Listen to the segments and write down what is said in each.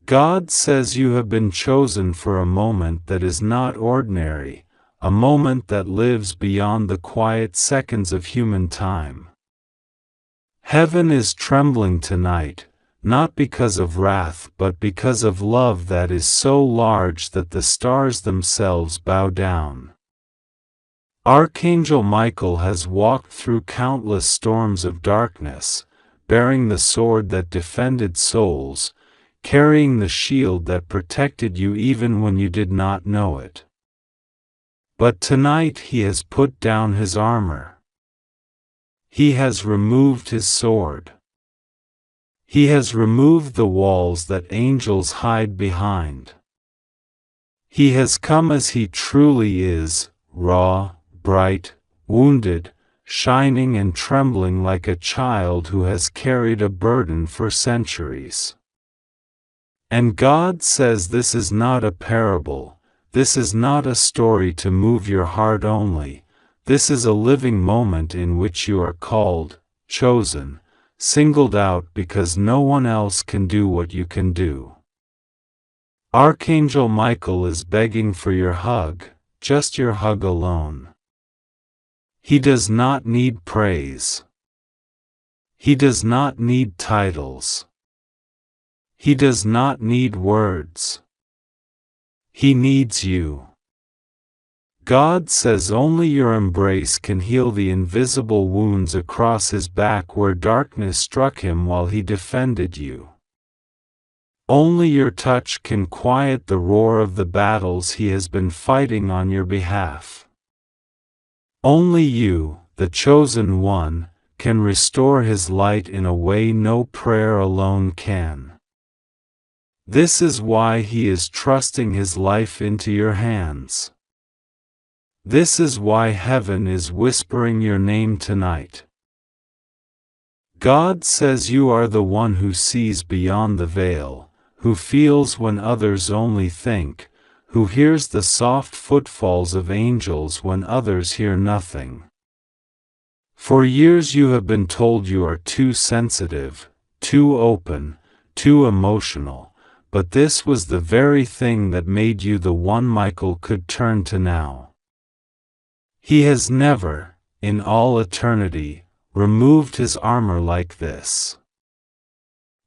God says you have been chosen for a moment that is not ordinary, a moment that lives beyond the quiet seconds of human time. Heaven is trembling tonight, not because of wrath but because of love that is so large that the stars themselves bow down. Archangel Michael has walked through countless storms of darkness, bearing the sword that defended souls, carrying the shield that protected you even when you did not know it. But tonight he has put down his armor. He has removed his sword. He has removed the walls that angels hide behind. He has come as he truly is, raw, bright, wounded, shining and trembling like a child who has carried a burden for centuries. And God says this is not a parable, this is not a story to move your heart only, this is a living moment in which you are called, chosen, singled out because no one else can do what you can do. Archangel Michael is begging for your hug, just your hug alone. He does not need praise. He does not need titles. He does not need words. He needs you. God says only your embrace can heal the invisible wounds across his back where darkness struck him while he defended you. Only your touch can quiet the roar of the battles he has been fighting on your behalf. Only you, the chosen one, can restore his light in a way no prayer alone can. This is why he is trusting his life into your hands. This is why heaven is whispering your name tonight. God says you are the one who sees beyond the veil, who feels when others only think, who hears the soft footfalls of angels when others hear nothing. For years you have been told you are too sensitive, too open, too emotional, but this was the very thing that made you the one Michael could turn to now. He has never, in all eternity, removed his armor like this.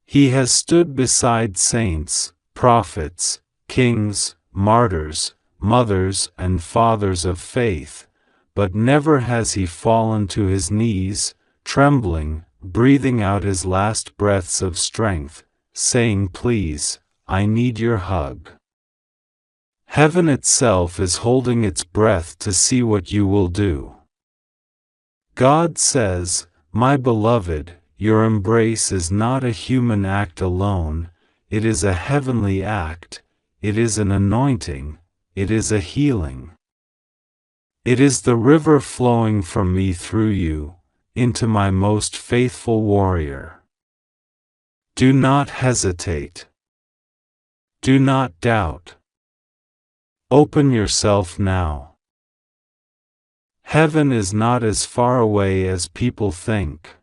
He has stood beside saints, prophets, kings, martyrs, mothers and fathers of faith, but never has he fallen to his knees, trembling, breathing out his last breaths of strength, saying, "Please, I need your hug." Heaven itself is holding its breath to see what you will do. God says, "My beloved, your embrace is not a human act alone, it is a heavenly act, it is an anointing, it is a healing. It is the river flowing from me through you, into my most faithful warrior. Do not hesitate. Do not doubt. Open yourself now. Heaven is not as far away as people think.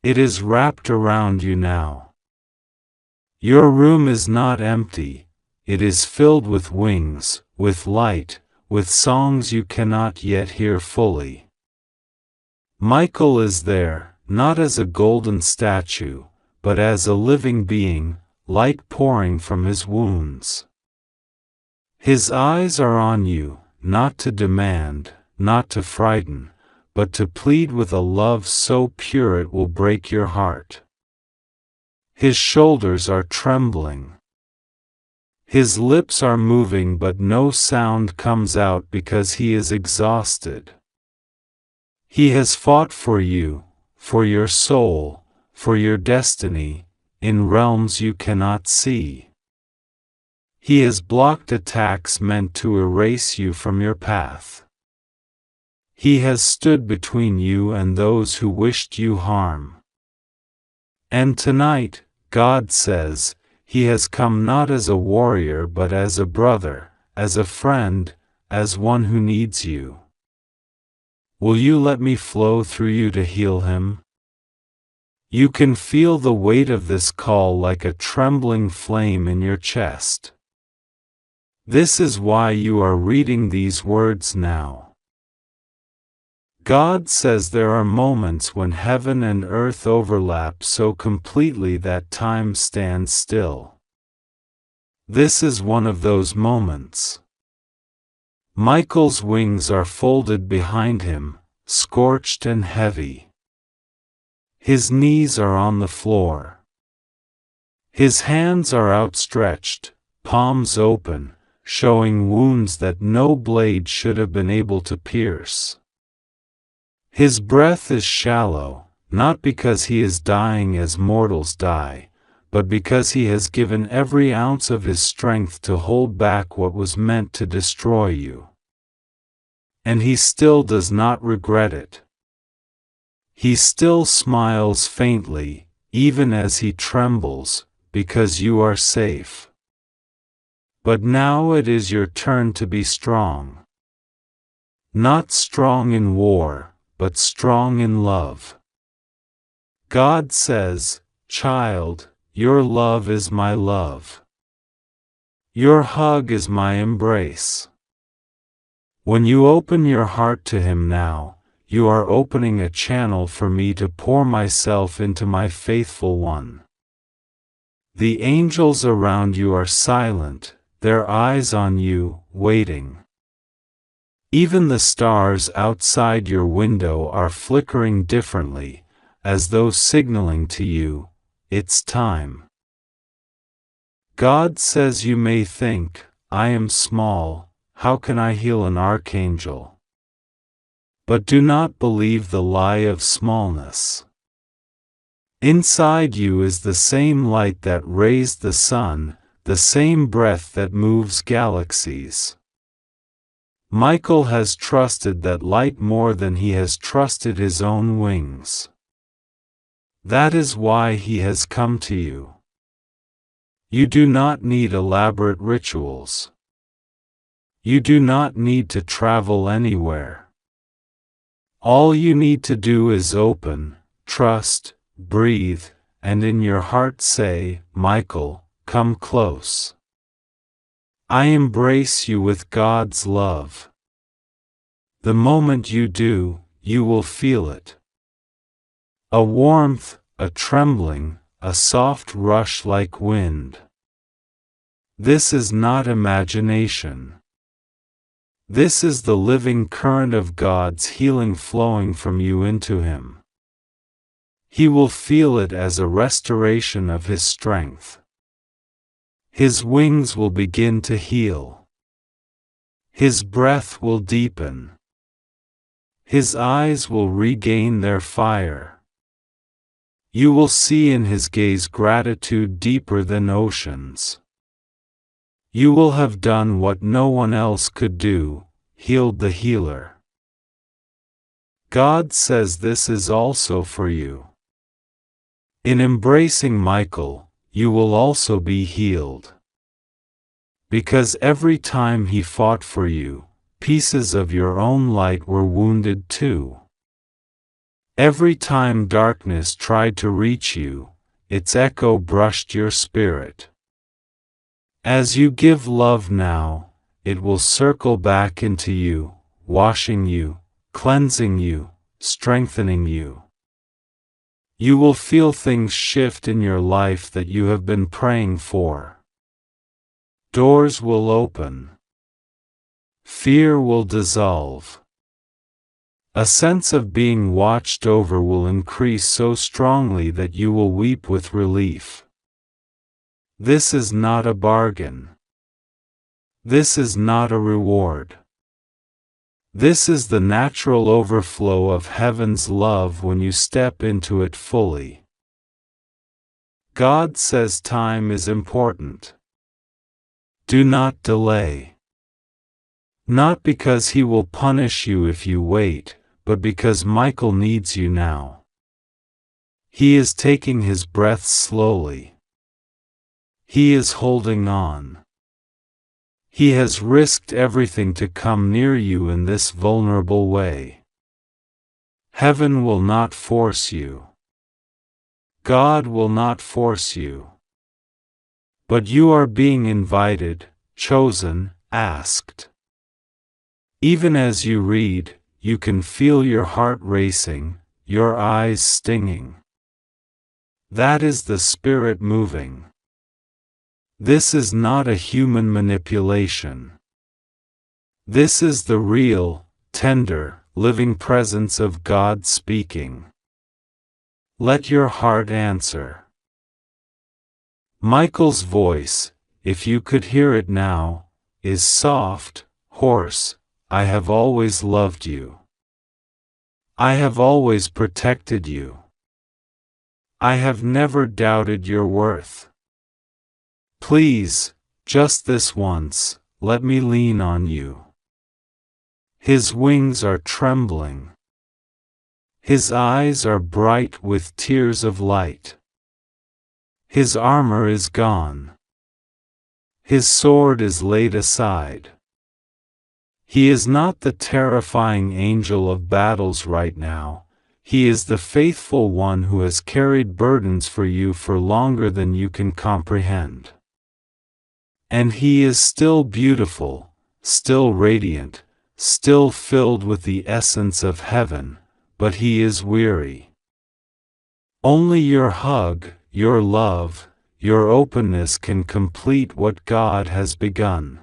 It is wrapped around you now. Your room is not empty, it is filled with wings, with light, with songs you cannot yet hear fully. Michael is there, not as a golden statue, but as a living being, light pouring from his wounds. His eyes are on you, not to demand, not to frighten, but to plead with a love so pure it will break your heart. His shoulders are trembling. His lips are moving but no sound comes out because he is exhausted. He has fought for you, for your soul, for your destiny, in realms you cannot see. He has blocked attacks meant to erase you from your path. He has stood between you and those who wished you harm. And tonight, God says, he has come not as a warrior but as a brother, as a friend, as one who needs you. Will you let me flow through you to heal him? You can feel the weight of this call like a trembling flame in your chest. This is why you are reading these words now. God says there are moments when heaven and earth overlap so completely that time stands still. This is one of those moments. Michael's wings are folded behind him, scorched and heavy. His knees are on the floor. His hands are outstretched, palms open, showing wounds that no blade should have been able to pierce. His breath is shallow, not because he is dying as mortals die, but because he has given every ounce of his strength to hold back what was meant to destroy you. And he still does not regret it. He still smiles faintly, even as he trembles, because you are safe. But now it is your turn to be strong. Not strong in war, but strong in love. God says, "Child, your love is my love. Your hug is my embrace." When you open your heart to Him now, you are opening a channel for me to pour myself into my faithful one. The angels around you are silent, their eyes on you, waiting. Even the stars outside your window are flickering differently, as though signaling to you, it's time. God says you may think, "I am small, how can I heal an archangel?" But do not believe the lie of smallness. Inside you is the same light that raised the sun, the same breath that moves galaxies. Michael has trusted that light more than he has trusted his own wings. That is why he has come to you. You do not need elaborate rituals. You do not need to travel anywhere. All you need to do is open, trust, breathe, and in your heart say, "Michael, come close. I embrace you with God's love." The moment you do, you will feel it. A warmth, a trembling, a soft rush like wind. This is not imagination. This is the living current of God's healing flowing from you into Him. He will feel it as a restoration of His strength. His wings will begin to heal. His breath will deepen. His eyes will regain their fire. You will see in His gaze gratitude deeper than oceans. You will have done what no one else could do, healed the healer. God says this is also for you. In embracing Michael, you will also be healed. Because every time he fought for you, pieces of your own light were wounded too. Every time darkness tried to reach you, its echo brushed your spirit. As you give love now, it will circle back into you, washing you, cleansing you, strengthening you. You will feel things shift in your life that you have been praying for. Doors will open. Fear will dissolve. A sense of being watched over will increase so strongly that you will weep with relief. This is not a bargain. This is not a reward. This is the natural overflow of heaven's love when you step into it fully. God says time is important. Do not delay. Not because He will punish you if you wait, but because Michael needs you now. He is taking his breath slowly. He is holding on. He has risked everything to come near you in this vulnerable way. Heaven will not force you. God will not force you. But you are being invited, chosen, asked. Even as you read, you can feel your heart racing, your eyes stinging. That is the Spirit moving. This is not a human manipulation. This is the real, tender, living presence of God speaking. Let your heart answer. Michael's voice, if you could hear it now, is soft, hoarse. I have always loved you. I have always protected you. I have never doubted your worth. Please, just this once, let me lean on you. His wings are trembling. His eyes are bright with tears of light. His armor is gone. His sword is laid aside. He is not the terrifying angel of battles right now. He is the faithful one who has carried burdens for you for longer than you can comprehend. And he is still beautiful, still radiant, still filled with the essence of heaven, but he is weary. Only your hug, your love, your openness can complete what God has begun.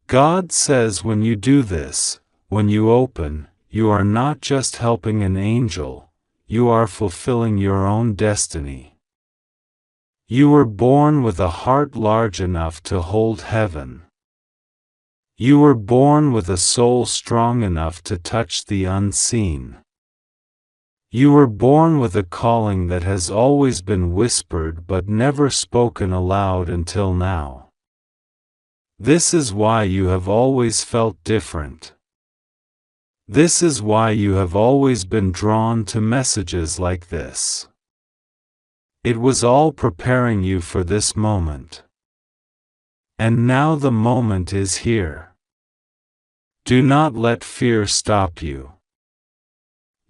God says when you do this, when you open, you are not just helping an angel, you are fulfilling your own destiny. You were born with a heart large enough to hold heaven. You were born with a soul strong enough to touch the unseen. You were born with a calling that has always been whispered but never spoken aloud until now. This is why you have always felt different. This is why you have always been drawn to messages like this. It was all preparing you for this moment. And now the moment is here. Do not let fear stop you.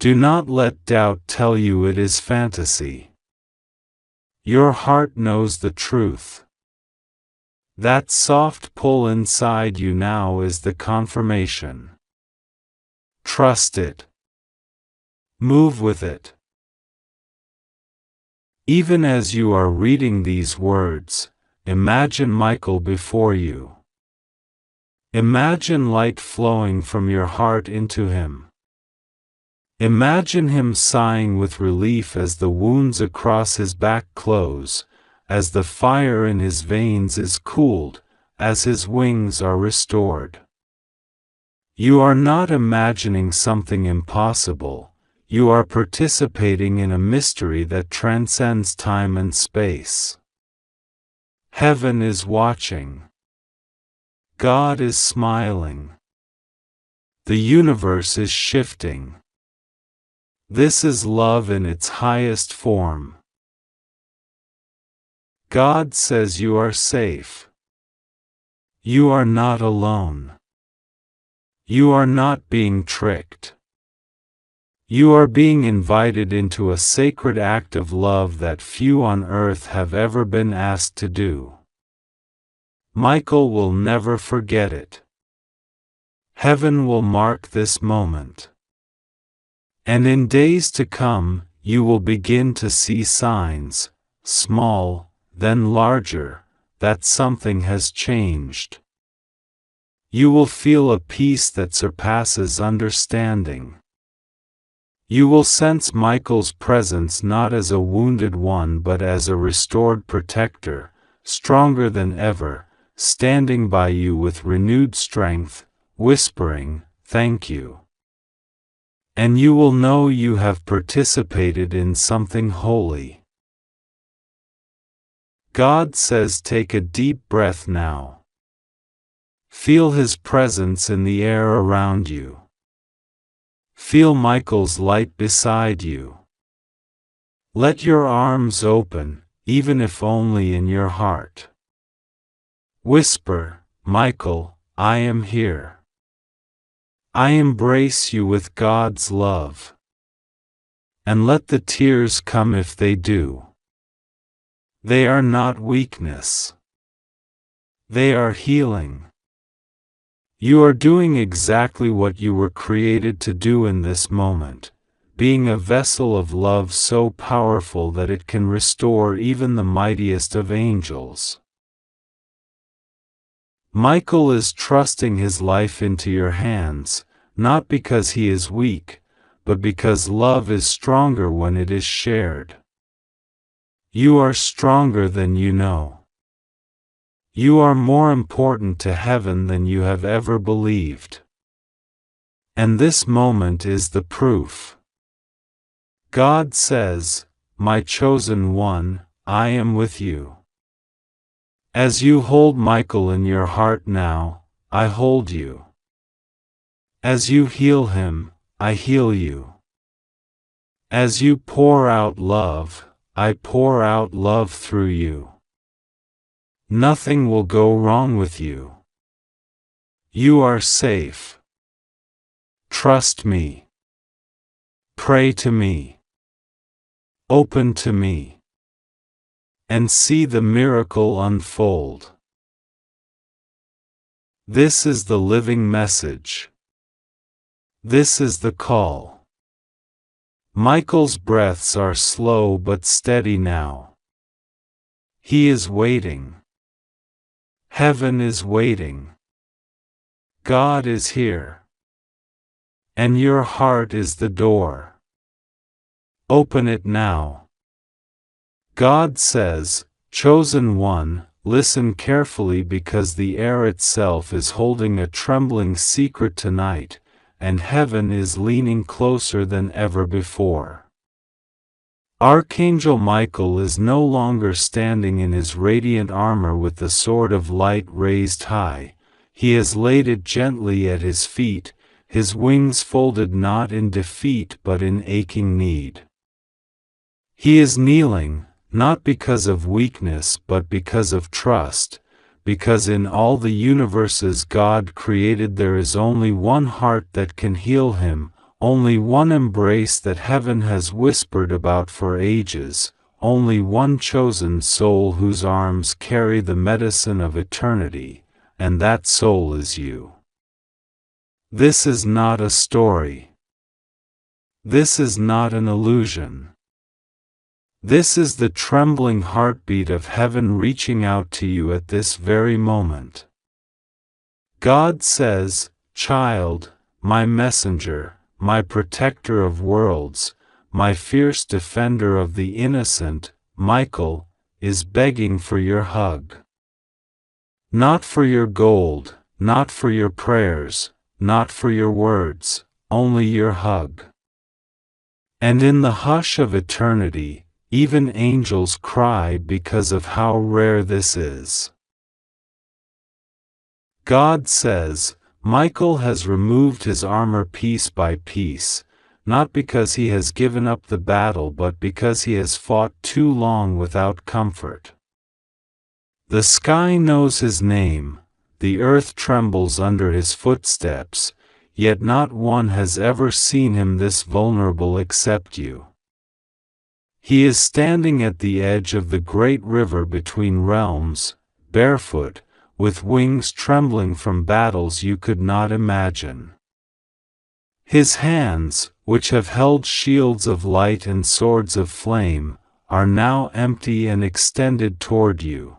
Do not let doubt tell you it is fantasy. Your heart knows the truth. That soft pull inside you now is the confirmation. Trust it. Move with it. Even as you are reading these words, imagine Michael before you. Imagine light flowing from your heart into him. Imagine him sighing with relief as the wounds across his back close, as the fire in his veins is cooled, as his wings are restored. You are not imagining something impossible, you are participating in a mystery that transcends time and space. Heaven is watching. God is smiling. The universe is shifting. This is love in its highest form. God says you are safe. You are not alone. You are not being tricked. You are being invited into a sacred act of love that few on earth have ever been asked to do. Michael will never forget it. Heaven will mark this moment. And in days to come, you will begin to see signs, small, then larger, that something has changed. You will feel a peace that surpasses understanding. You will sense Michael's presence not as a wounded one but as a restored protector, stronger than ever, standing by you with renewed strength, whispering, "Thank you." And you will know you have participated in something holy. God says take a deep breath now. Feel His presence in the air around you. Feel Michael's light beside you. Let your arms open, even if only in your heart. Whisper, "Michael, I am here. I embrace you with God's love. and let the tears come if they do. They are not weakness. They are healing. You are doing exactly what you were created to do in this moment, being a vessel of love so powerful that it can restore even the mightiest of angels. Michael is trusting his life into your hands, not because he is weak, but because love is stronger when it is shared. You are stronger than you know. You are more important to heaven than you have ever believed. And this moment is the proof. God says, "My chosen one, I am with you." As you hold Michael in your heart now, I hold you. As you heal him, I heal you. As you pour out love, I pour out love through you. Nothing will go wrong with you. You are safe. Trust me. Pray to me. Open to me. And see the miracle unfold. This is the living message. This is the call. Michael's breaths are slow but steady now. He is waiting. Heaven is waiting. God is here. And your heart is the door. Open it now. God says, "Chosen one, listen carefully because the air itself is holding a trembling secret tonight, and heaven is leaning closer than ever before." Archangel Michael is no longer standing in his radiant armor with the sword of light raised high. He has laid it gently at his feet, his wings folded not in defeat but in aching need. He is kneeling, not because of weakness but because of trust, because in all the universes God created there is only one heart that can heal him, only one embrace that heaven has whispered about for ages, only one chosen soul whose arms carry the medicine of eternity, and that soul is you. This is not a story. This is not an illusion. This is the trembling heartbeat of heaven reaching out to you at this very moment. God says, "Child, my messenger, my protector of worlds, my fierce defender of the innocent, Michael, is begging for your hug. Not for your gold, not for your prayers, not for your words, only your hug." And in the hush of eternity, even angels cry because of how rare this is. God says, Michael has removed his armor piece by piece, not because he has given up the battle but because he has fought too long without comfort. The sky knows his name, the earth trembles under his footsteps, yet not one has ever seen him this vulnerable except you. He is standing at the edge of the great river between realms, barefoot, with wings trembling from battles you could not imagine. His hands, which have held shields of light and swords of flame, are now empty and extended toward you.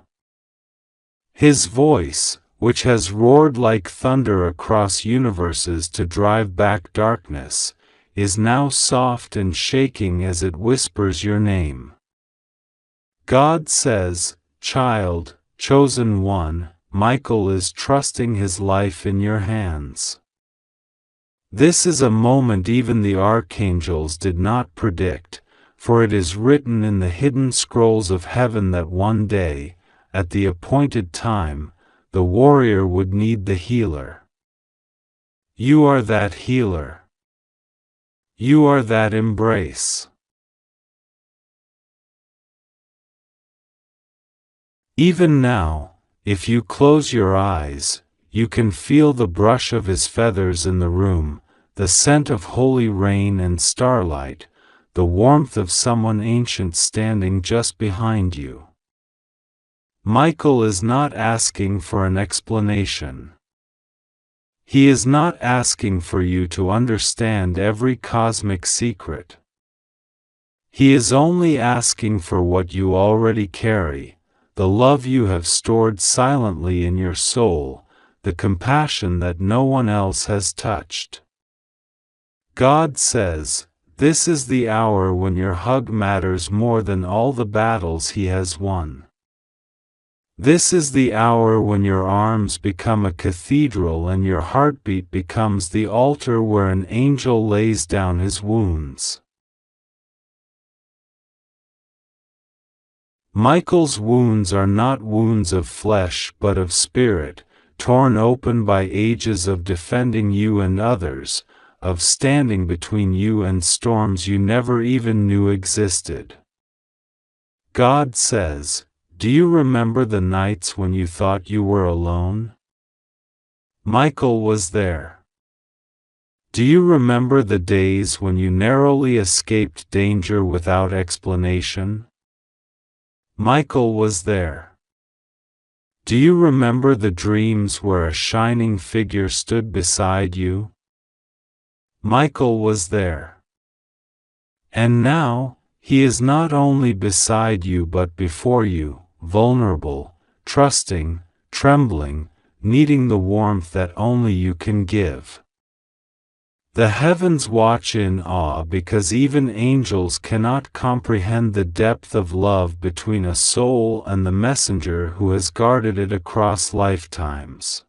His voice, which has roared like thunder across universes to drive back darkness, is now soft and shaking as it whispers your name. God says, "Child, chosen one, Michael is trusting his life in your hands." This is a moment even the archangels did not predict, for it is written in the hidden scrolls of heaven that one day, at the appointed time, the warrior would need the healer. You are that healer. You are that embrace. Even now, if you close your eyes, you can feel the brush of his feathers in the room, the scent of holy rain and starlight, the warmth of someone ancient standing just behind you. Michael is not asking for an explanation. He is not asking for you to understand every cosmic secret. He is only asking for what you already carry, the love you have stored silently in your soul, the compassion that no one else has touched. God says, this is the hour when your hug matters more than all the battles He has won. This is the hour when your arms become a cathedral and your heartbeat becomes the altar where an angel lays down his wounds. Michael's wounds are not wounds of flesh but of spirit, torn open by ages of defending you and others, of standing between you and storms you never even knew existed. God says, do you remember the nights when you thought you were alone? Michael was there. Do you remember the days when you narrowly escaped danger without explanation? Michael was there. Do you remember the dreams where a shining figure stood beside you? Michael was there. And now, He is not only beside you but before you, vulnerable, trusting, trembling, needing the warmth that only you can give. The heavens watch in awe because even angels cannot comprehend the depth of love between a soul and the messenger who has guarded it across lifetimes.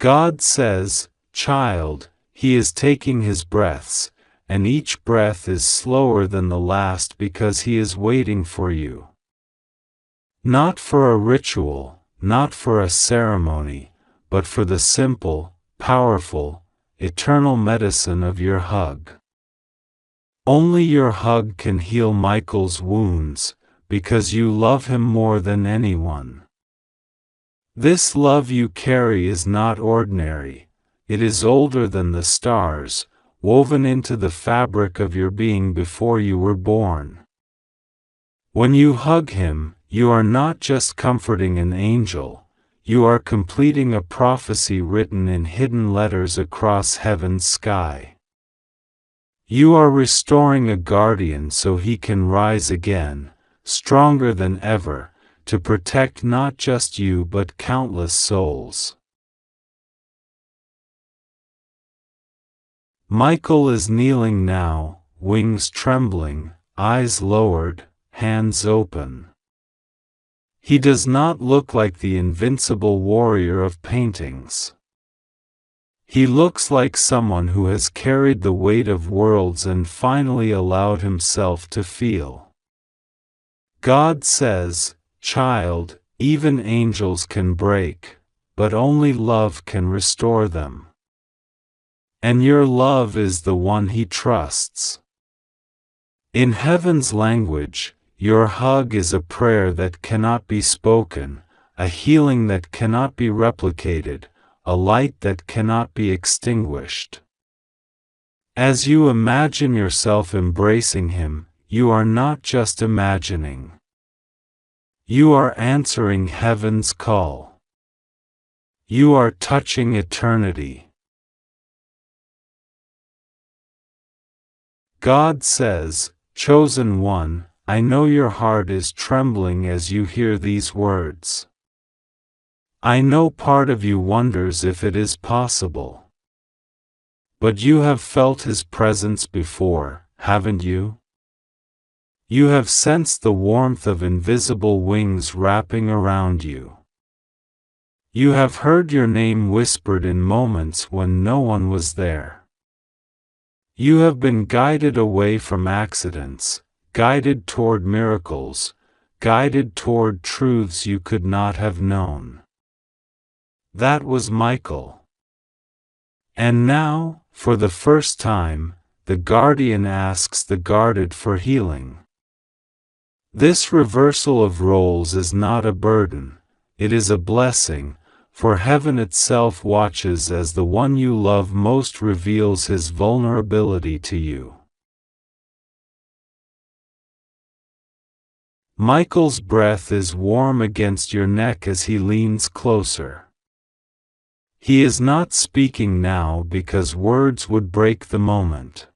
God says, child, He is taking His breaths, and each breath is slower than the last because He is waiting for you. Not for a ritual, not for a ceremony, but for the simple, powerful, eternal medicine of your hug. Only your hug can heal Michael's wounds, because you love him more than anyone. This love you carry is not ordinary, it is older than the stars, woven into the fabric of your being before you were born. When you hug him, you are not just comforting an angel, you are completing a prophecy written in hidden letters across heaven's sky. You are restoring a guardian so he can rise again, stronger than ever, to protect not just you but countless souls. Michael is kneeling now, wings trembling, eyes lowered, hands open. He does not look like the invincible warrior of paintings. He looks like someone who has carried the weight of worlds and finally allowed himself to feel. God says, child, even angels can break, but only love can restore them. And your love is the one He trusts. In heaven's language, your hug is a prayer that cannot be spoken, a healing that cannot be replicated, a light that cannot be extinguished. As you imagine yourself embracing Him, you are not just imagining. You are answering heaven's call. You are touching eternity. God says, chosen one, I know your heart is trembling as you hear these words. I know part of you wonders if it is possible. But you have felt His presence before, haven't you? You have sensed the warmth of invisible wings wrapping around you. You have heard your name whispered in moments when no one was there. You have been guided away from accidents, guided toward miracles, guided toward truths you could not have known. That was Michael. And now, for the first time, the guardian asks the guarded for healing. This reversal of roles is not a burden, it is a blessing, for heaven itself watches as the one you love most reveals his vulnerability to you. Michael's breath is warm against your neck as he leans closer. He is not speaking now because words would break the moment.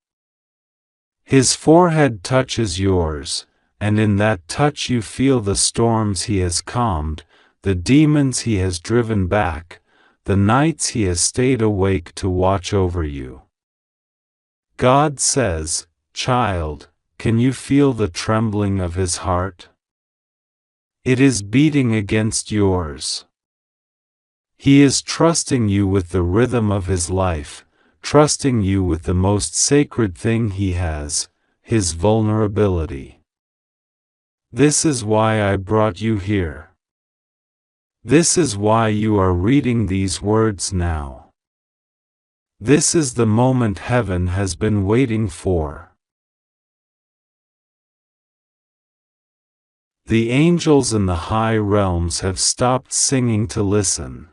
His forehead touches yours, and in that touch you feel the storms he has calmed, the demons he has driven back, the nights he has stayed awake to watch over you. God says, "Child, can you feel the trembling of his heart? It is beating against yours. He is trusting you with the rhythm of his life, trusting you with the most sacred thing he has, his vulnerability. This is why I brought you here. This is why you are reading these words now. This is the moment heaven has been waiting for." The angels in the high realms have stopped singing to listen.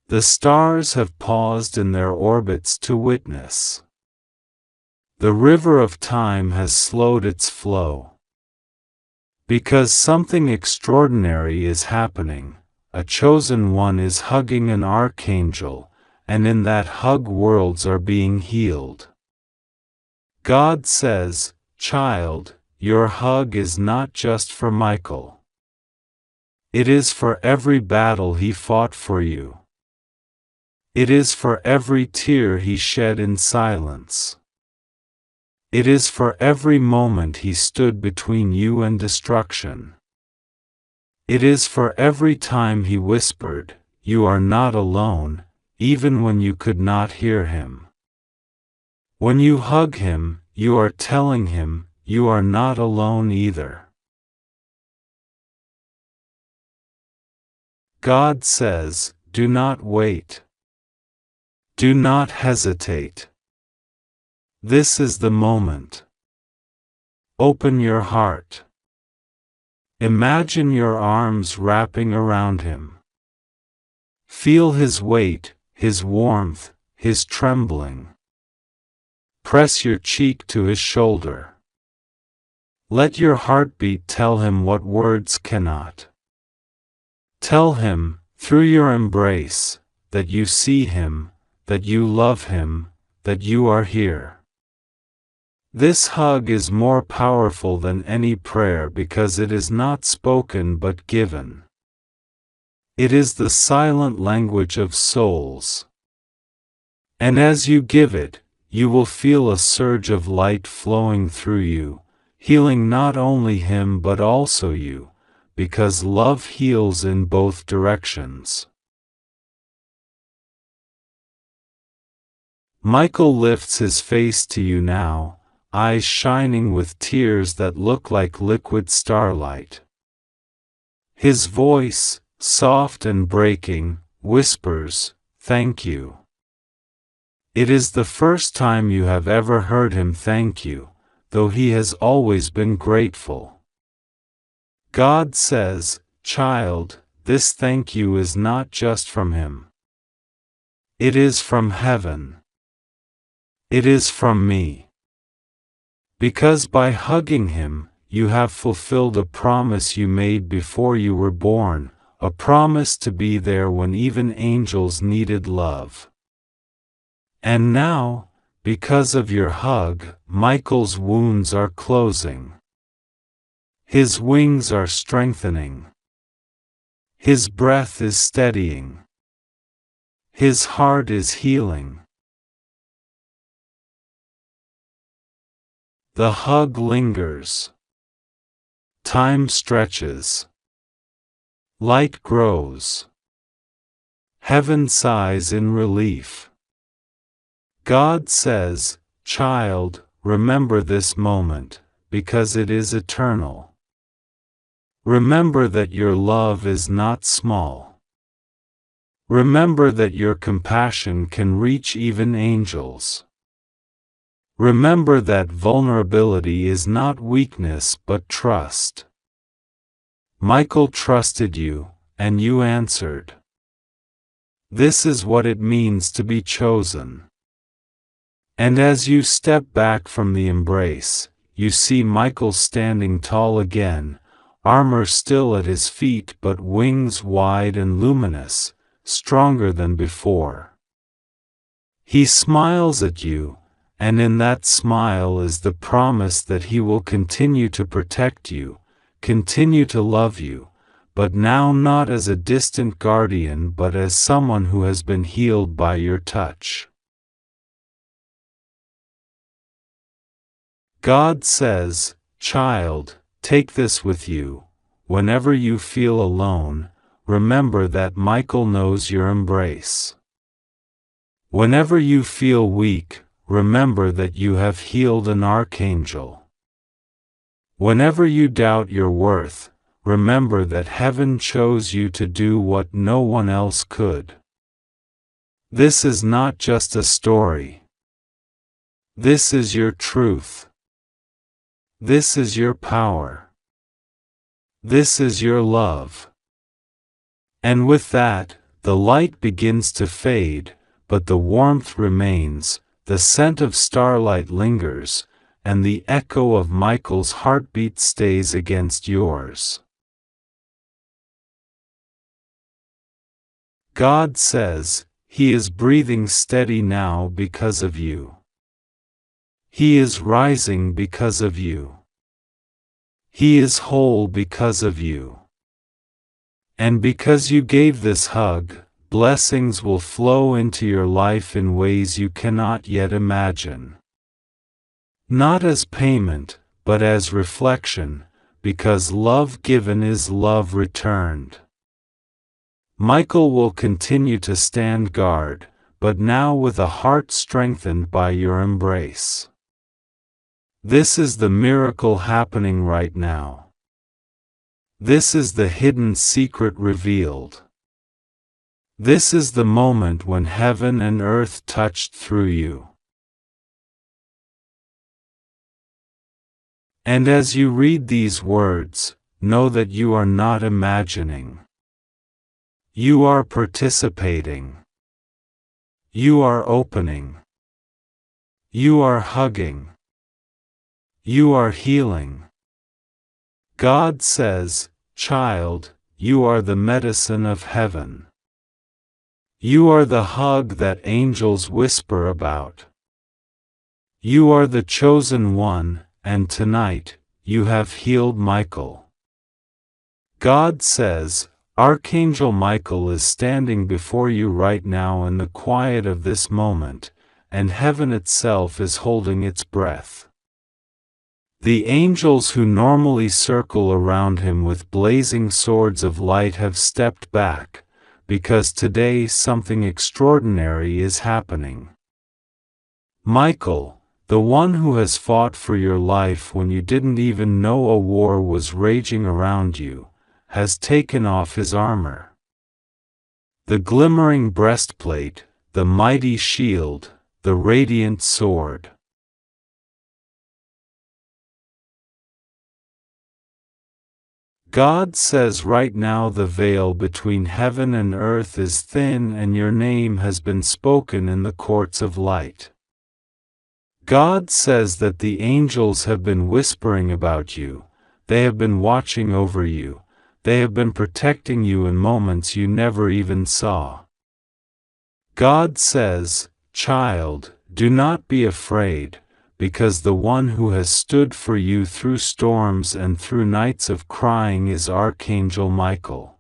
The stars have paused in their orbits to witness. The river of time has slowed its flow. Because something extraordinary is happening, a chosen one is hugging an archangel, and in that hug worlds are being healed. God says, "Child, your hug is not just for Michael. It is for every battle he fought for you. It is for every tear he shed in silence. It is for every moment he stood between you and destruction. It is for every time he whispered, 'You are not alone,' even when you could not hear him. When you hug him, you are telling him, 'You are not alone either.'" God says, "Do not wait. Do not hesitate. This is the moment. Open your heart. Imagine your arms wrapping around him. Feel his weight, his warmth, his trembling. Press your cheek to his shoulder. Let your heartbeat tell him what words cannot. Tell him, through your embrace, that you see him, that you love him, that you are here. This hug is more powerful than any prayer because it is not spoken but given. It is the silent language of souls. And as you give it, you will feel a surge of light flowing through you, healing not only him but also you, because love heals in both directions. Michael lifts his face to you now, eyes shining with tears that look like liquid starlight. His voice, soft and breaking, whispers, "Thank you." It is the first time you have ever heard him thank you, though he has always been grateful. God says, "Child, this thank you is not just from him. It is from heaven. It is from me. Because by hugging him, you have fulfilled a promise you made before you were born, a promise to be there when even angels needed love. And now, because of your hug, Michael's wounds are closing. His wings are strengthening. His breath is steadying. His heart is healing. The hug lingers. Time stretches. Light grows. Heaven sighs in relief. God says, "Child, remember this moment, because it is eternal. Remember that your love is not small. Remember that your compassion can reach even angels. Remember that vulnerability is not weakness but trust. Michael trusted you, and you answered. This is what it means to be chosen. And as you step back from the embrace, you see Michael standing tall again, armor still at his feet but wings wide and luminous, stronger than before. He smiles at you, and in that smile is the promise that he will continue to protect you, continue to love you, but now not as a distant guardian but as someone who has been healed by your touch. God says, "Child, take this with you. Whenever you feel alone, remember that Michael knows your embrace. Whenever you feel weak, remember that you have healed an archangel. Whenever you doubt your worth, remember that heaven chose you to do what no one else could. This is not just a story. This is your truth. This is your power. This is your love." And with that, the light begins to fade, but the warmth remains, the scent of starlight lingers, and the echo of Michael's heartbeat stays against yours. God says, He is breathing steady now because of you. He is rising because of you. He is whole because of you. And because you gave this hug, blessings will flow into your life in ways you cannot yet imagine. Not as payment, but as reflection, because love given is love returned. Michael will continue to stand guard, but now with a heart strengthened by your embrace. This is the miracle happening right now. This is the hidden secret revealed. This is the moment when heaven and earth touched through you. And as you read these words, know that you are not imagining. You are participating. You are opening. You are hugging. You are healing. God says, "Child, you are the medicine of heaven. You are the hug that angels whisper about. You are the chosen one, and tonight, you have healed Michael." God says, Archangel Michael is standing before you right now in the quiet of this moment, and heaven itself is holding its breath. The angels who normally circle around him with blazing swords of light have stepped back, because today something extraordinary is happening. Michael, the one who has fought for your life when you didn't even know a war was raging around you, has taken off his armor. The glimmering breastplate, the mighty shield, the radiant sword. God says right now the veil between heaven and earth is thin and your name has been spoken in the courts of light. God says that the angels have been whispering about you, they have been watching over you, they have been protecting you in moments you never even saw. God says, "Child, do not be afraid, because the one who has stood for you through storms and through nights of crying is Archangel Michael.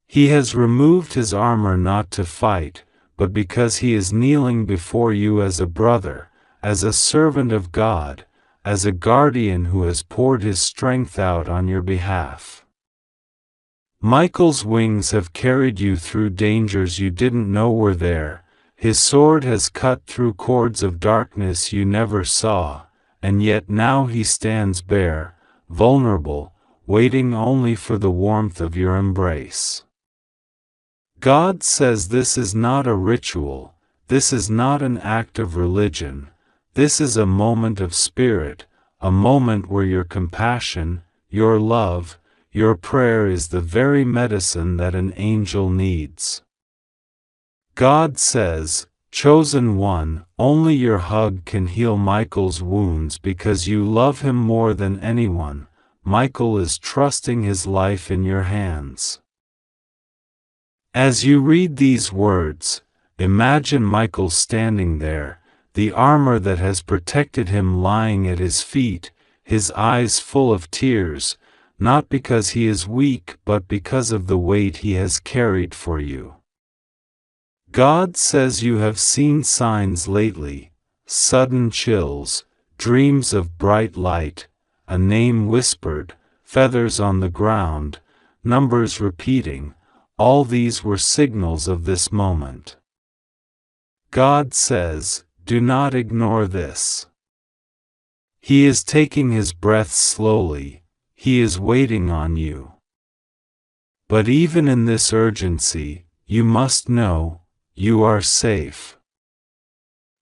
He has removed his armor not to fight, but because he is kneeling before you as a brother, as a servant of God, as a guardian who has poured his strength out on your behalf. Michael's wings have carried you through dangers you didn't know were there. His sword has cut through cords of darkness you never saw, and yet now he stands bare, vulnerable, waiting only for the warmth of your embrace. God says this is not a ritual, this is not an act of religion, this is a moment of spirit, a moment where your compassion, your love, your prayer is the very medicine that an angel needs. God says, "Chosen one, only your hug can heal Michael's wounds because you love him more than anyone." Michael is trusting his life in your hands. As you read these words, imagine Michael standing there, the armor that has protected him lying at his feet, his eyes full of tears, not because he is weak but because of the weight he has carried for you. God says you have seen signs lately, sudden chills, dreams of bright light, a name whispered, feathers on the ground, numbers repeating. All these were signals of this moment. God says, do not ignore this. He is taking his breath slowly, he is waiting on you. But even in this urgency, you must know, you are safe.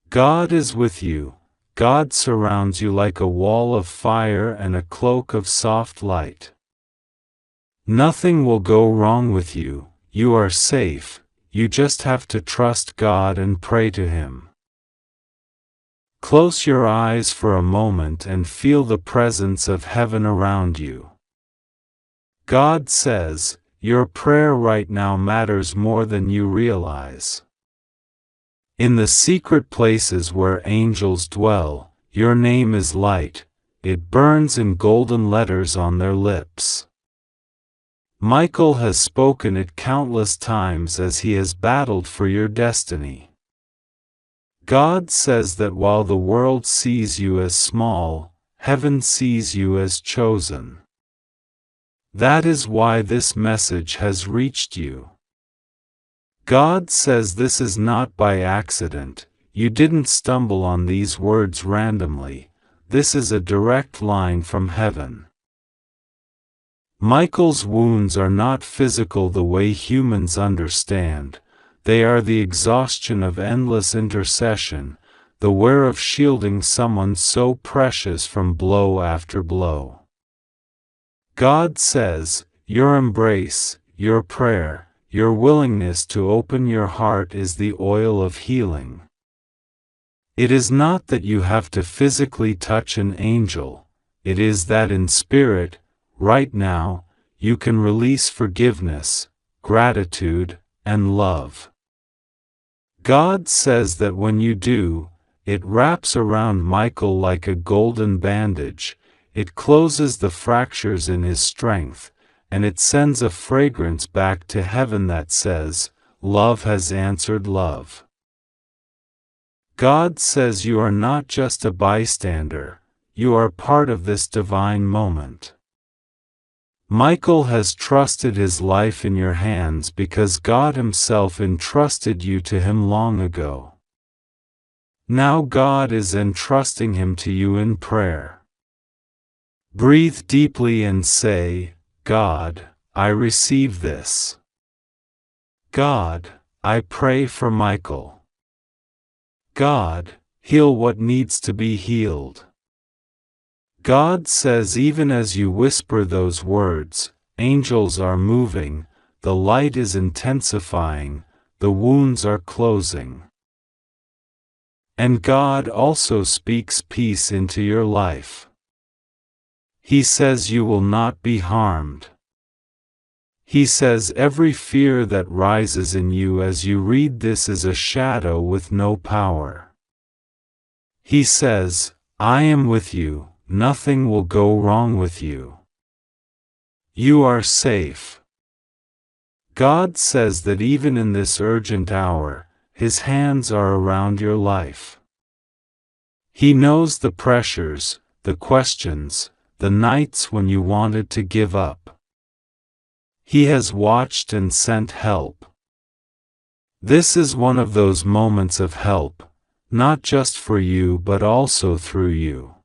God is with you, God surrounds you like a wall of fire and a cloak of soft light. Nothing will go wrong with you, you are safe, you just have to trust God and pray to Him. Close your eyes for a moment and feel the presence of heaven around you. God says, your prayer right now matters more than you realize. In the secret places where angels dwell, your name is light, it burns in golden letters on their lips. Michael has spoken it countless times as he has battled for your destiny. God says that while the world sees you as small, heaven sees you as chosen. That is why this message has reached you. God says this is not by accident, you didn't stumble on these words randomly, this is a direct line from heaven. Michael's wounds are not physical the way humans understand, they are the exhaustion of endless intercession, the wear of shielding someone so precious from blow after blow. God says, your embrace, your prayer, your willingness to open your heart is the oil of healing. It is not that you have to physically touch an angel, it is that in spirit, right now, you can release forgiveness, gratitude, and love. God says that when you do, it wraps around Michael like a golden bandage, it closes the fractures in his strength, and it sends a fragrance back to heaven that says, love has answered love. God says you are not just a bystander, you are part of this divine moment. Michael has trusted his life in your hands because God Himself entrusted you to him long ago. Now God is entrusting him to you in prayer. Breathe deeply and say, God, I receive this. God, I pray for Michael. God, heal what needs to be healed. God says even as you whisper those words, angels are moving, the light is intensifying, the wounds are closing. And God also speaks peace into your life. He says you will not be harmed. He says every fear that rises in you as you read this is a shadow with no power. He says, I am with you. Nothing will go wrong with you. You are safe. God says that even in this urgent hour, His hands are around your life. He knows the pressures, the questions, the nights when you wanted to give up. He has watched and sent help. This is one of those moments of help, not just for you but also through you.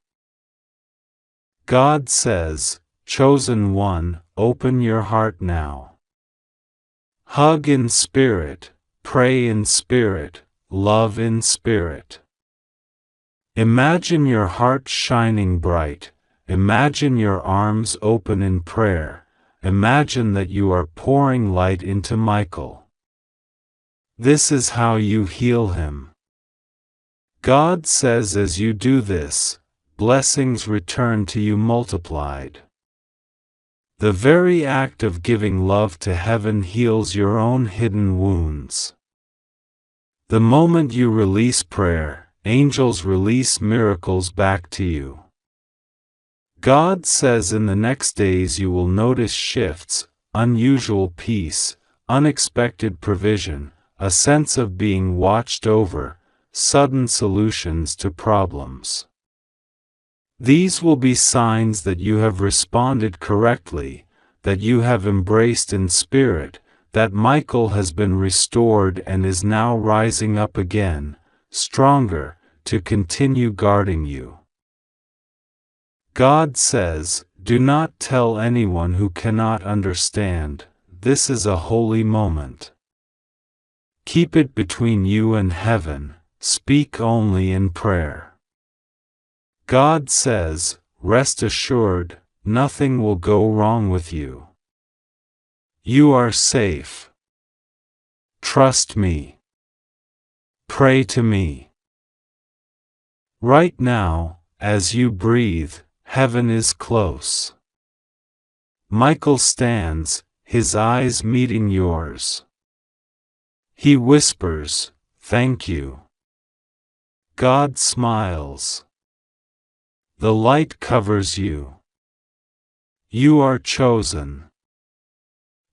God says, chosen one, open your heart now. Hug in spirit, pray in spirit, love in spirit. Imagine your heart shining bright, imagine your arms open in prayer, imagine that you are pouring light into Michael. This is how you heal him. God says as you do this, blessings return to you multiplied. The very act of giving love to heaven heals your own hidden wounds. The moment you release prayer, angels release miracles back to you. God says in the next days you will notice shifts, unusual peace, unexpected provision, a sense of being watched over, sudden solutions to problems. These will be signs that you have responded correctly, that you have embraced in spirit, that Michael has been restored and is now rising up again, stronger, to continue guarding you. God says, do not tell anyone who cannot understand, this is a holy moment. Keep it between you and heaven, speak only in prayer. God says, rest assured, nothing will go wrong with you. You are safe. Trust me. Pray to me. Right now, as you breathe, heaven is close. Michael stands, his eyes meeting yours. He whispers, thank you. God smiles. The light covers you. You are chosen.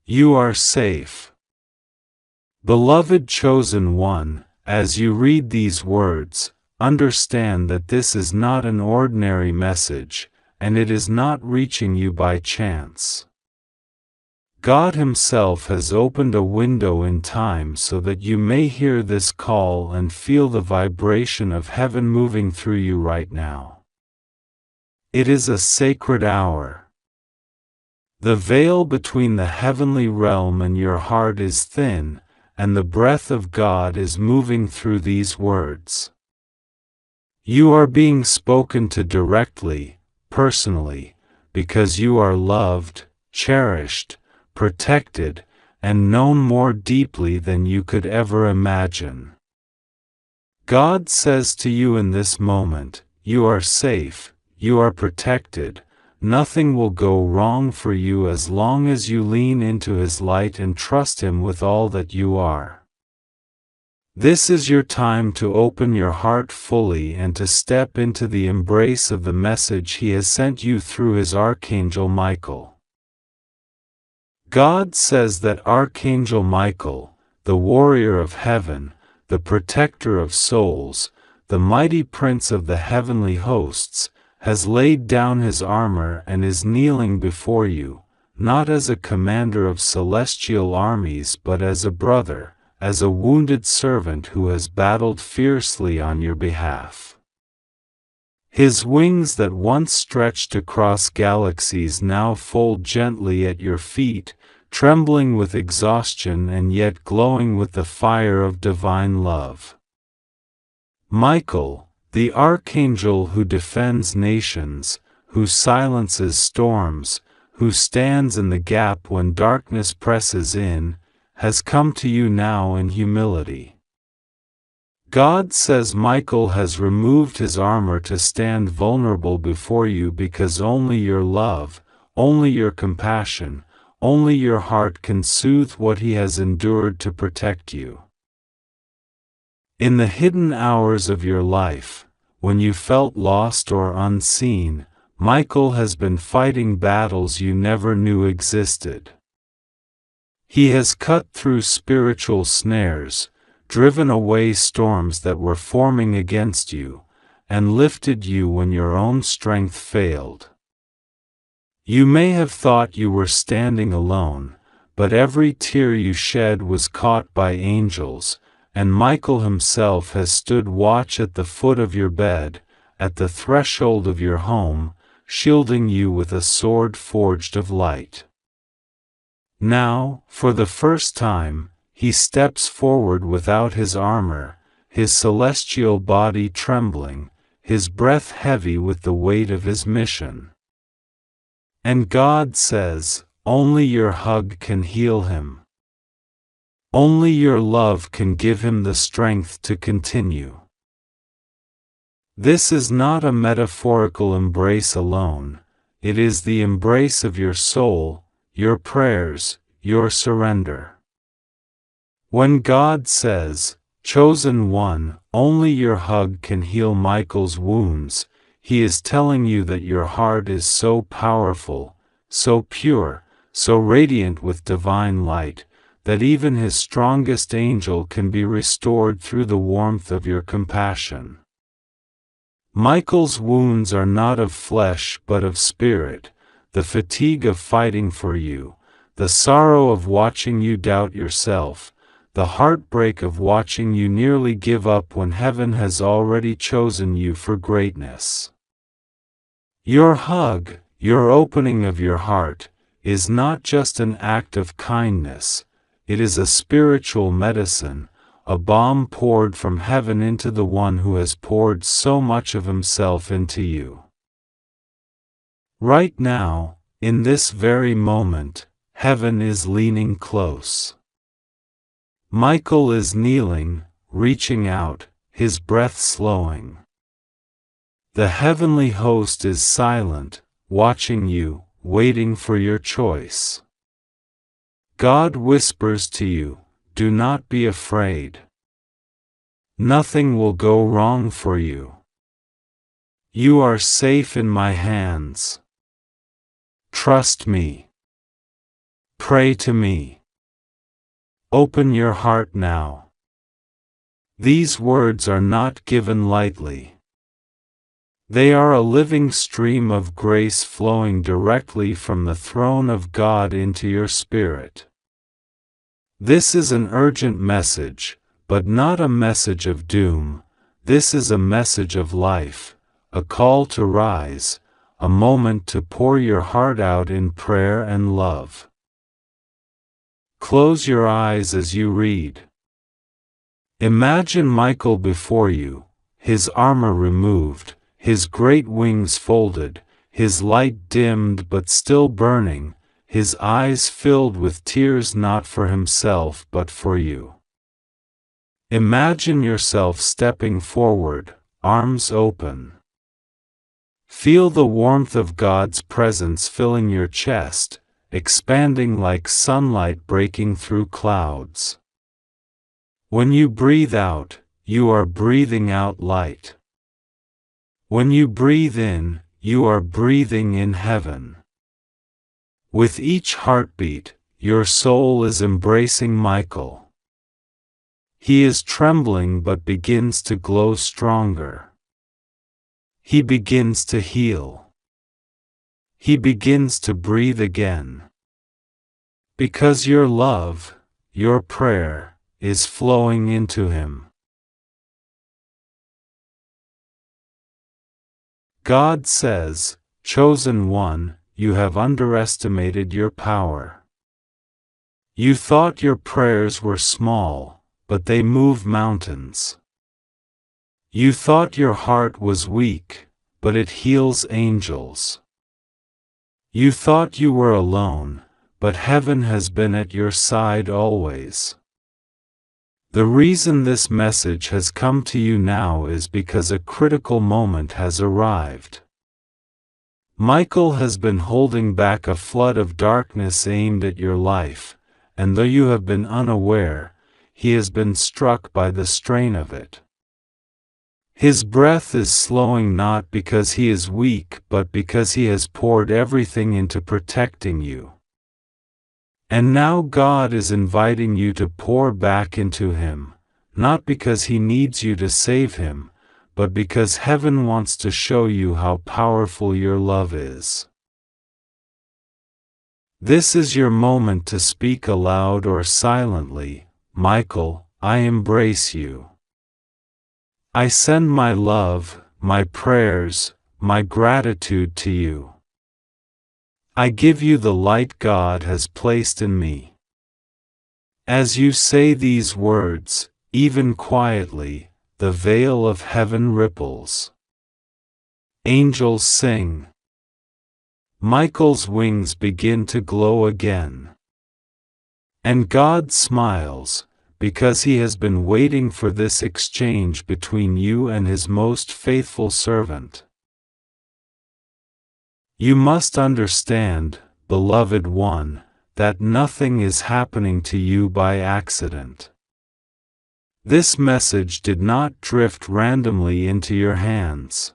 You are safe. Beloved chosen one, as you read these words, understand that this is not an ordinary message, and it is not reaching you by chance. God Himself has opened a window in time so that you may hear this call and feel the vibration of heaven moving through you right now. It is a sacred hour. The veil between the heavenly realm and your heart is thin, and the breath of God is moving through these words. You are being spoken to directly, personally, because you are loved, cherished, protected, and known more deeply than you could ever imagine. God says to you in this moment, you are safe. You are protected, nothing will go wrong for you as long as you lean into His light and trust Him with all that you are. This is your time to open your heart fully and to step into the embrace of the message He has sent you through His Archangel Michael. God says that Archangel Michael, the warrior of heaven, the protector of souls, the mighty prince of the heavenly hosts, has laid down his armor and is kneeling before you, not as a commander of celestial armies but as a brother, as a wounded servant who has battled fiercely on your behalf. His wings that once stretched across galaxies now fold gently at your feet, trembling with exhaustion and yet glowing with the fire of divine love. Michael, the Archangel who defends nations, who silences storms, who stands in the gap when darkness presses in, has come to you now in humility. God says Michael has removed his armor to stand vulnerable before you because only your love, only your compassion, only your heart can soothe what he has endured to protect you. In the hidden hours of your life, when you felt lost or unseen, Michael has been fighting battles you never knew existed. He has cut through spiritual snares, driven away storms that were forming against you, and lifted you when your own strength failed. You may have thought you were standing alone, but every tear you shed was caught by angels, and Michael himself has stood watch at the foot of your bed, at the threshold of your home, shielding you with a sword forged of light. Now, for the first time, he steps forward without his armor, his celestial body trembling, his breath heavy with the weight of his mission. And God says, only your hug can heal him. Only your love can give him the strength to continue. This is not a metaphorical embrace alone, it is the embrace of your soul, your prayers, your surrender. When God says, "Chosen one," only your hug can heal Michael's wounds, he is telling you that your heart is so powerful, so pure, so radiant with divine light, that even his strongest angel can be restored through the warmth of your compassion. Michael's wounds are not of flesh but of spirit, the fatigue of fighting for you, the sorrow of watching you doubt yourself, the heartbreak of watching you nearly give up when heaven has already chosen you for greatness. Your hug, your opening of your heart, is not just an act of kindness, it is a spiritual medicine, a balm poured from heaven into the one who has poured so much of himself into you. Right now, in this very moment, heaven is leaning close. Michael is kneeling, reaching out, his breath slowing. The heavenly host is silent, watching you, waiting for your choice. God whispers to you, "Do not be afraid. Nothing will go wrong for you. You are safe in my hands. Trust me. Pray to me. Open your heart now." These words are not given lightly. They are a living stream of grace flowing directly from the throne of God into your spirit. This is an urgent message, but not a message of doom. This is a message of life, a call to rise, a moment to pour your heart out in prayer and love. Close your eyes as you read. Imagine Michael before you, his armor removed, his great wings folded, his light dimmed but still burning, his eyes filled with tears not for himself but for you. Imagine yourself stepping forward, arms open. Feel the warmth of God's presence filling your chest, expanding like sunlight breaking through clouds. When you breathe out, you are breathing out light. When you breathe in, you are breathing in heaven. With each heartbeat, your soul is embracing Michael. He is trembling but begins to glow stronger. He begins to heal. He begins to breathe again. Because your love, your prayer, is flowing into him. God says, "Chosen one, you have underestimated your power. You thought your prayers were small, but they move mountains. You thought your heart was weak, but it heals angels. You thought you were alone, but heaven has been at your side always." The reason this message has come to you now is because a critical moment has arrived. Michael has been holding back a flood of darkness aimed at your life, and though you have been unaware, he has been struck by the strain of it. His breath is slowing not because he is weak but because he has poured everything into protecting you. And now God is inviting you to pour back into him, not because he needs you to save him, but because heaven wants to show you how powerful your love is. This is your moment to speak aloud or silently, "Michael, I embrace you. I send my love, my prayers, my gratitude to you. I give you the light God has placed in me." As you say these words, even quietly, the veil of heaven ripples. Angels sing. Michael's wings begin to glow again. And God smiles, because He has been waiting for this exchange between you and His most faithful servant. You must understand, beloved one, that nothing is happening to you by accident. This message did not drift randomly into your hands.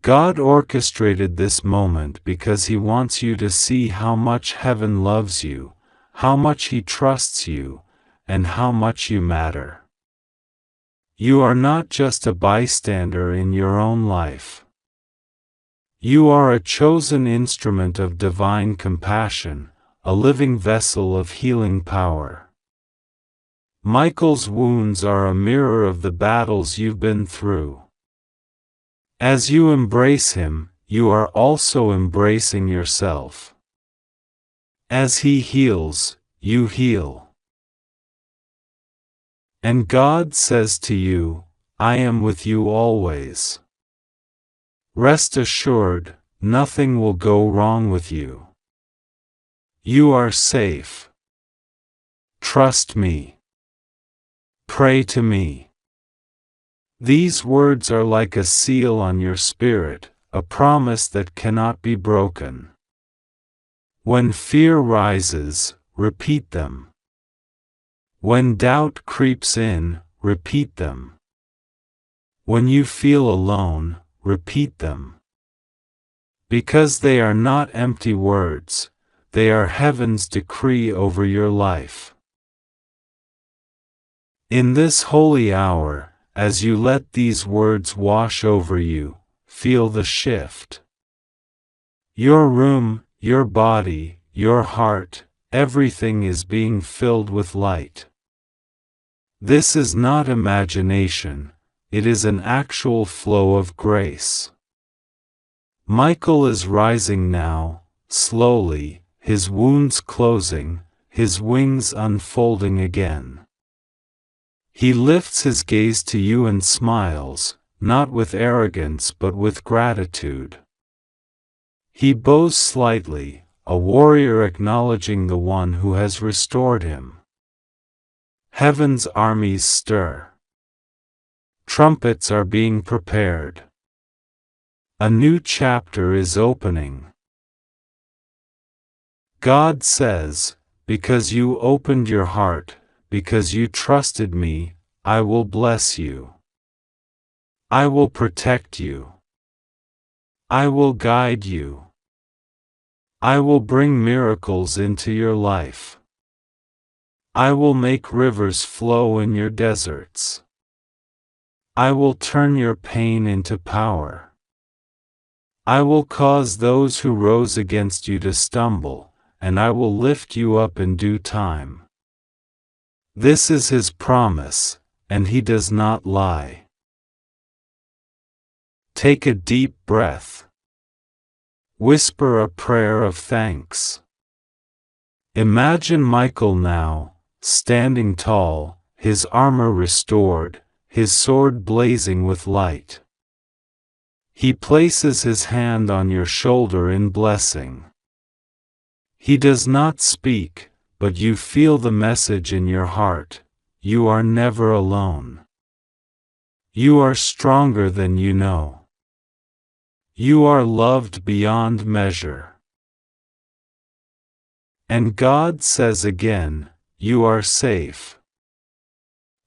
God orchestrated this moment because He wants you to see how much heaven loves you, how much He trusts you, and how much you matter. You are not just a bystander in your own life. You are a chosen instrument of divine compassion, a living vessel of healing power. Michael's wounds are a mirror of the battles you've been through. As you embrace him, you are also embracing yourself. As he heals, you heal. And God says to you, I am with you always. Rest assured, nothing will go wrong with you. You are safe. Trust me. Pray to me. These words are like a seal on your spirit, a promise that cannot be broken. When fear rises, repeat them. When doubt creeps in, repeat them. When you feel alone, repeat them. Because they are not empty words, they are heaven's decree over your life. In this holy hour, as you let these words wash over you, feel the shift. Your room, your body, your heart, everything is being filled with light. This is not imagination, it is an actual flow of grace. Michael is rising now, slowly, his wounds closing, his wings unfolding again. He lifts his gaze to you and smiles, not with arrogance but with gratitude. He bows slightly, a warrior acknowledging the one who has restored him. Heaven's armies stir. Trumpets are being prepared. A new chapter is opening. God says, because you opened your heart, because you trusted me, I will bless you. I will protect you. I will guide you. I will bring miracles into your life. I will make rivers flow in your deserts. I will turn your pain into power. I will cause those who rose against you to stumble, and I will lift you up in due time. This is His promise, and He does not lie. Take a deep breath. Whisper a prayer of thanks. Imagine Michael now, standing tall, his armor restored, his sword blazing with light. He places his hand on your shoulder in blessing. He does not speak, but you feel the message in your heart, you are never alone. You are stronger than you know. You are loved beyond measure. And God says again, you are safe.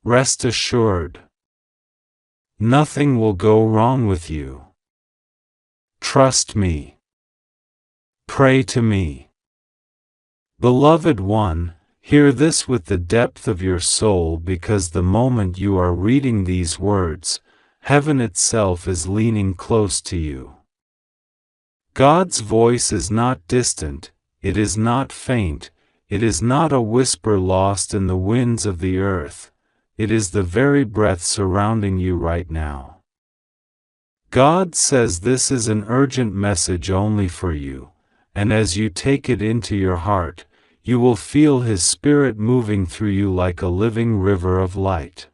Rest assured. Nothing will go wrong with you. Trust me. Pray to me. Beloved one, hear this with the depth of your soul, because the moment you are reading these words, heaven itself is leaning close to you. God's voice is not distant, it is not faint, it is not a whisper lost in the winds of the earth, it is the very breath surrounding you right now. God says this is an urgent message only for you, and as you take it into your heart, you will feel His Spirit moving through you like a living river of light.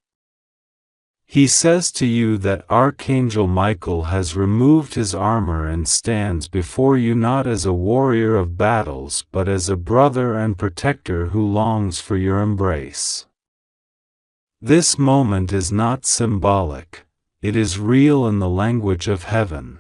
He says to you that Archangel Michael has removed his armor and stands before you not as a warrior of battles but as a brother and protector who longs for your embrace. This moment is not symbolic, it is real in the language of heaven.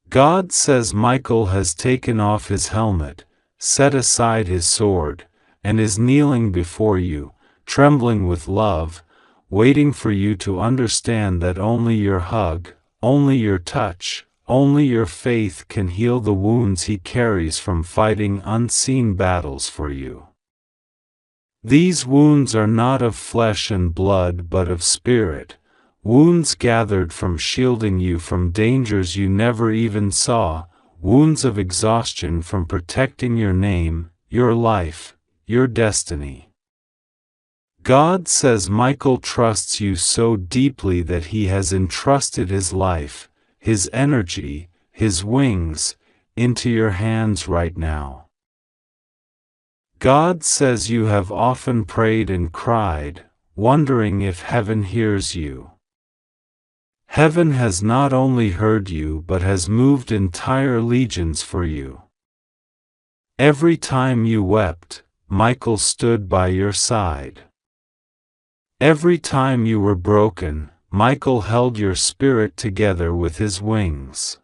God says Michael has taken off his helmet, set aside his sword, and is kneeling before you, trembling with love, waiting for you to understand that only your hug, only your touch, only your faith can heal the wounds he carries from fighting unseen battles for you. These wounds are not of flesh and blood but of spirit, wounds gathered from shielding you from dangers you never even saw, wounds of exhaustion from protecting your name, your life, your destiny. God says Michael trusts you so deeply that he has entrusted his life, his energy, his wings, into your hands right now. God says you have often prayed and cried, wondering if heaven hears you. Heaven has not only heard you but has moved entire legions for you. Every time you wept, Michael stood by your side. Every time you were broken, Michael held your spirit together with his wings.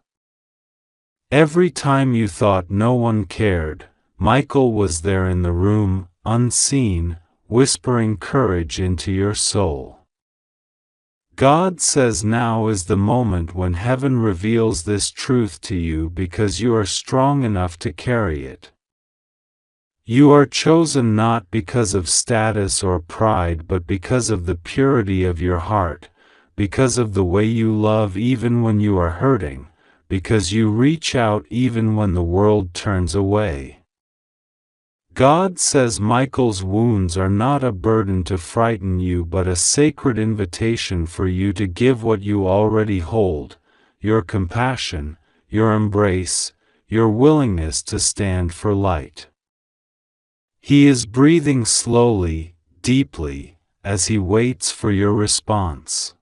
Every time you thought no one cared, Michael was there in the room, unseen, whispering courage into your soul. God says now is the moment when heaven reveals this truth to you because you are strong enough to carry it. You are chosen not because of status or pride but because of the purity of your heart, because of the way you love even when you are hurting, because you reach out even when the world turns away. God says Michael's wounds are not a burden to frighten you but a sacred invitation for you to give what you already hold, your compassion, your embrace, your willingness to stand for light. He is breathing slowly, deeply, as he waits for your response.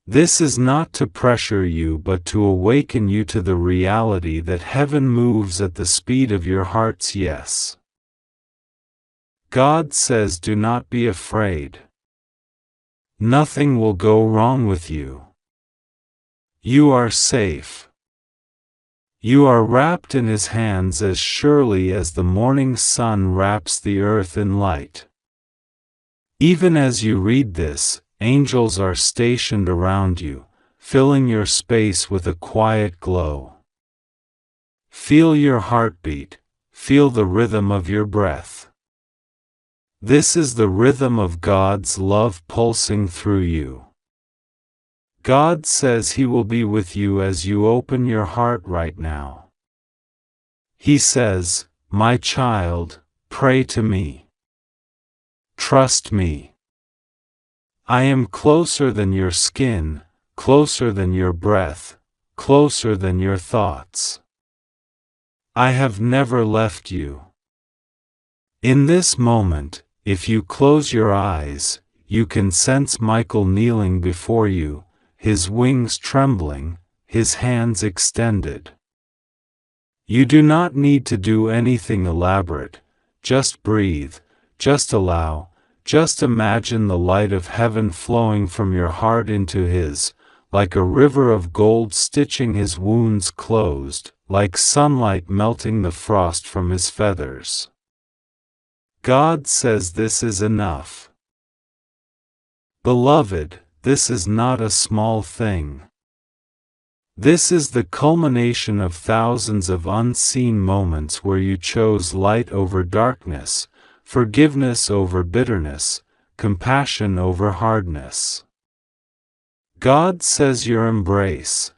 This is not to pressure you but to awaken you to the reality that heaven moves at the speed of your heart's yes. God says do not be afraid. Nothing will go wrong with you. You are safe. You are wrapped in his hands as surely as the morning sun wraps the earth in light. Even as you read this, angels are stationed around you, filling your space with a quiet glow. Feel your heartbeat, feel the rhythm of your breath. This is the rhythm of God's love pulsing through you. God says He will be with you as you open your heart right now. He says, "My child, pray to me. Trust me. I am closer than your skin, closer than your breath, closer than your thoughts. I have never left you." In this moment, if you close your eyes, you can sense Michael kneeling before you, his wings trembling, his hands extended. You do not need to do anything elaborate, just breathe, just allow, just imagine the light of heaven flowing from your heart into his, like a river of gold stitching his wounds closed, like sunlight melting the frost from his feathers. God says this is enough. Beloved, this is not a small thing. This is the culmination of thousands of unseen moments where you chose light over darkness, forgiveness over bitterness, compassion over hardness. God says your embrace,